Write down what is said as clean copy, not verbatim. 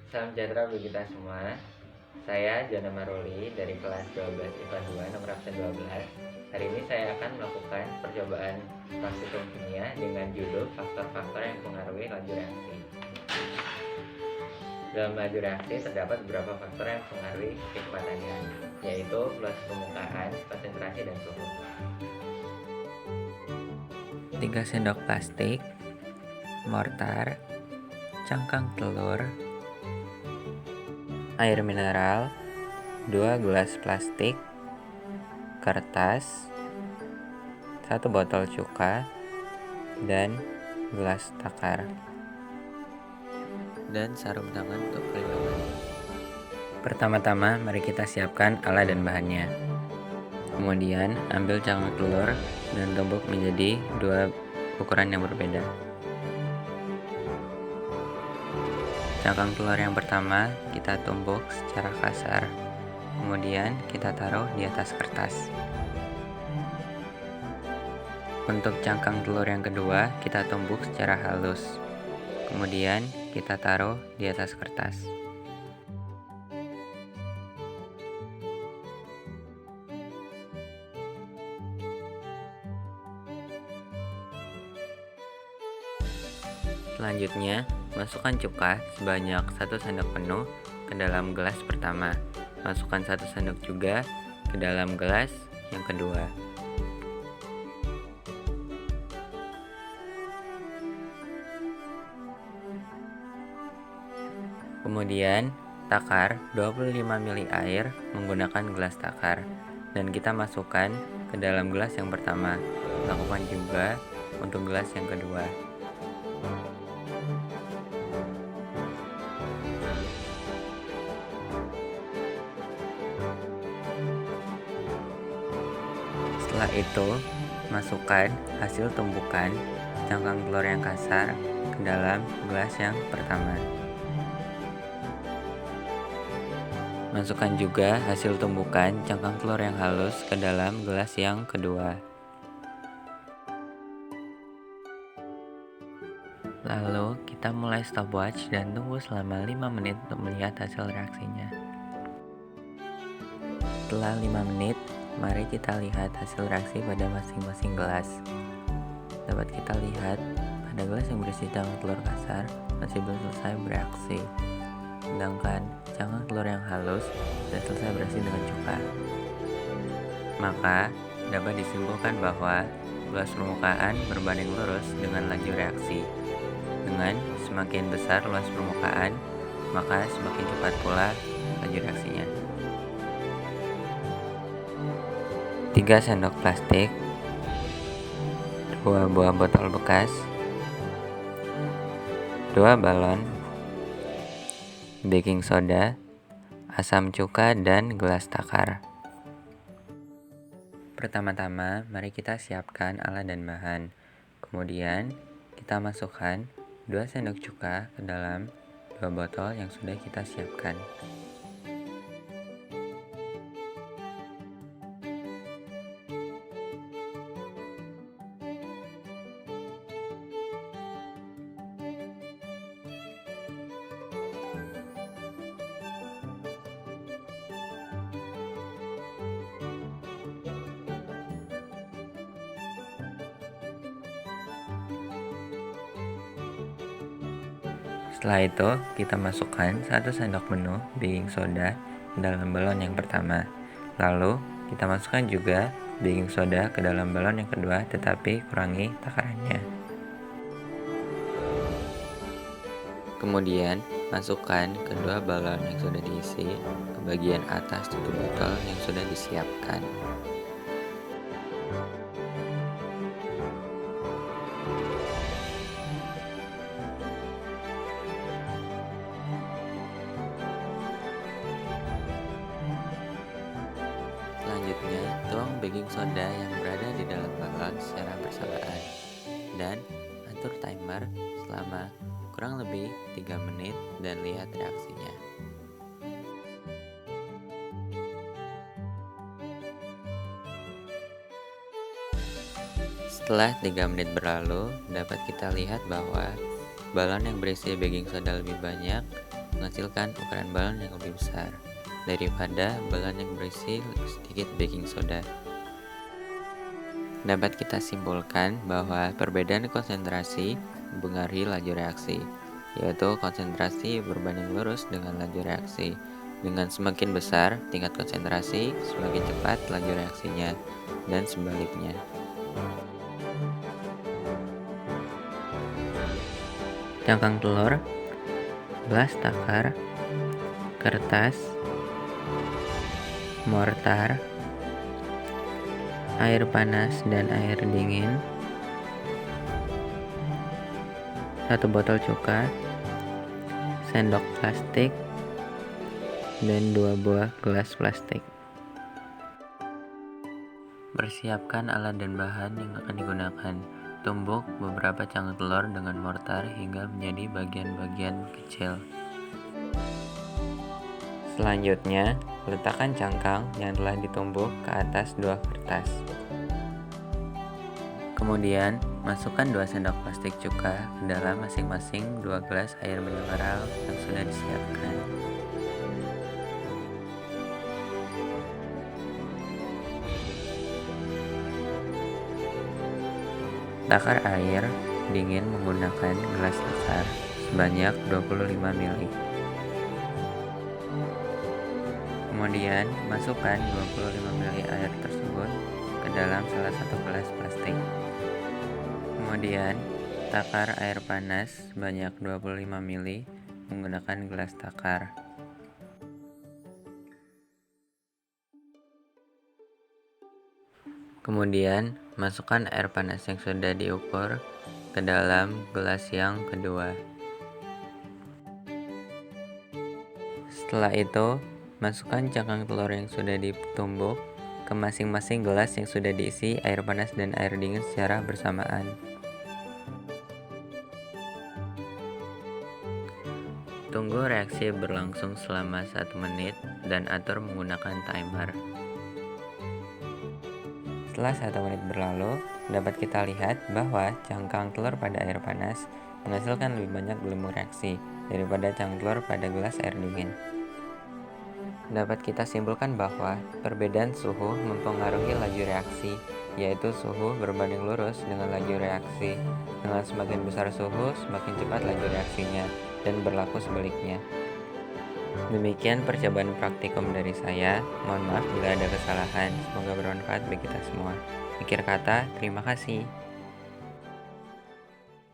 Salam sejahtera bagi kita semua. Saya Jona Maruli dari kelas 12 IPA 2 nomor absen 12. Hari ini saya akan melakukan percobaan praktikum kimia dengan judul faktor-faktor yang mempengaruhi laju reaksi. Dalam laju reaksi terdapat beberapa faktor yang mempengaruhi kecepatannya, yaitu luas permukaan, konsentrasi, dan suhu. 3 sendok plastik, mortar, cangkang telur, air mineral, 2 gelas plastik, kertas, 1 botol cuka, dan gelas takar, dan sarung tangan untuk perlindungan. Pertama-tama mari kita siapkan alat dan bahannya. Kemudian ambil cangkang telur dan tumbuk menjadi 2 ukuran yang berbeda. Cangkang telur yang pertama kita tumbuk secara kasar, kemudian kita taruh di atas kertas. Untuk cangkang telur yang kedua kita tumbuk secara halus, kemudian kita taruh di atas kertas. Selanjutnya, masukkan cuka sebanyak 1 sendok penuh ke dalam gelas pertama. Masukkan 1 sendok juga ke dalam gelas yang kedua. Kemudian, takar 25 ml air menggunakan gelas takar, dan kita masukkan ke dalam gelas yang pertama. Lakukan juga untuk gelas yang kedua. Setelah itu, masukkan hasil tumbukan cangkang telur yang kasar ke dalam gelas yang pertama. Masukkan juga hasil tumbukan cangkang telur yang halus ke dalam gelas yang kedua. Lalu kita mulai stopwatch dan tunggu selama 5 menit untuk melihat hasil reaksinya. Setelah 5 menit, mari kita lihat hasil reaksi pada masing-masing gelas. Dapat kita lihat pada gelas yang berisi cangkang telur kasar masih belum selesai bereaksi, sedangkan cangkang telur yang halus sudah selesai bereaksi dengan cuka. Maka dapat disimpulkan bahwa luas permukaan berbanding lurus dengan laju reaksi. Dengan semakin besar luas permukaan, maka semakin cepat pula laju reaksinya. 3 sendok plastik, 2 buah botol bekas, 2 balon, baking soda, asam cuka, dan gelas takar. Pertama-tama, mari kita siapkan alat dan bahan. Kemudian, kita masukkan 2 sendok cuka ke dalam 2 botol yang sudah kita siapkan. Setelah itu, kita masukkan 1 sendok penuh baking soda ke dalam balon yang pertama. Lalu, kita masukkan juga baking soda ke dalam balon yang kedua, tetapi kurangi takarannya. Kemudian, masukkan kedua balon yang sudah diisi ke bagian atas tutup botol yang sudah disiapkan. Selanjutnya, tuang baking soda yang berada di dalam balon secara bersamaan dan atur timer selama kurang lebih 3 menit dan lihat reaksinya. Setelah 3 menit berlalu, dapat kita lihat bahwa balon yang berisi baking soda lebih banyak menghasilkan ukuran balon yang lebih besar daripada balon yang berisi sedikit baking soda. Dapat kita simpulkan bahwa perbedaan konsentrasi mempengaruhi laju reaksi, yaitu konsentrasi berbanding lurus dengan laju reaksi. Dengan semakin besar tingkat konsentrasi, semakin cepat laju reaksinya, dan sebaliknya. Cangkang telur, gelas takar, kertas, mortar, air panas dan air dingin, 1 botol cuka, sendok plastik, dan 2 buah gelas plastik. Persiapkan alat dan bahan yang akan digunakan. Tumbuk beberapa cangkang telur dengan mortar hingga menjadi bagian-bagian kecil. Selanjutnya, letakkan cangkang yang telah ditumbuk ke atas 2 kertas. Kemudian, masukkan 2 sendok plastik cuka ke dalam masing-masing 2 gelas air mineral yang sudah disiapkan. Takar air dingin menggunakan gelas besar sebanyak 25 ml. Kemudian, masukkan 25 ml air tersebut ke dalam salah satu gelas plastik. Kemudian, takar air panas sebanyak 25 ml menggunakan gelas takar. Kemudian, masukkan air panas yang sudah diukur ke dalam gelas yang kedua. Setelah itu, masukkan cangkang telur yang sudah ditumbuk ke masing-masing gelas yang sudah diisi air panas dan air dingin secara bersamaan. Tunggu reaksi berlangsung selama 1 menit dan atur menggunakan timer. Setelah 1 menit berlalu, dapat kita lihat bahwa cangkang telur pada air panas menghasilkan lebih banyak gelembung reaksi daripada cangkang telur pada gelas air dingin. Dapat kita simpulkan bahwa perbedaan suhu mempengaruhi laju reaksi, yaitu suhu berbanding lurus dengan laju reaksi. Dengan semakin besar suhu, semakin cepat laju reaksinya, dan berlaku sebaliknya. Demikian percobaan praktikum dari saya. Mohon maaf bila ada kesalahan. Semoga bermanfaat bagi kita semua. Akhir kata, terima kasih.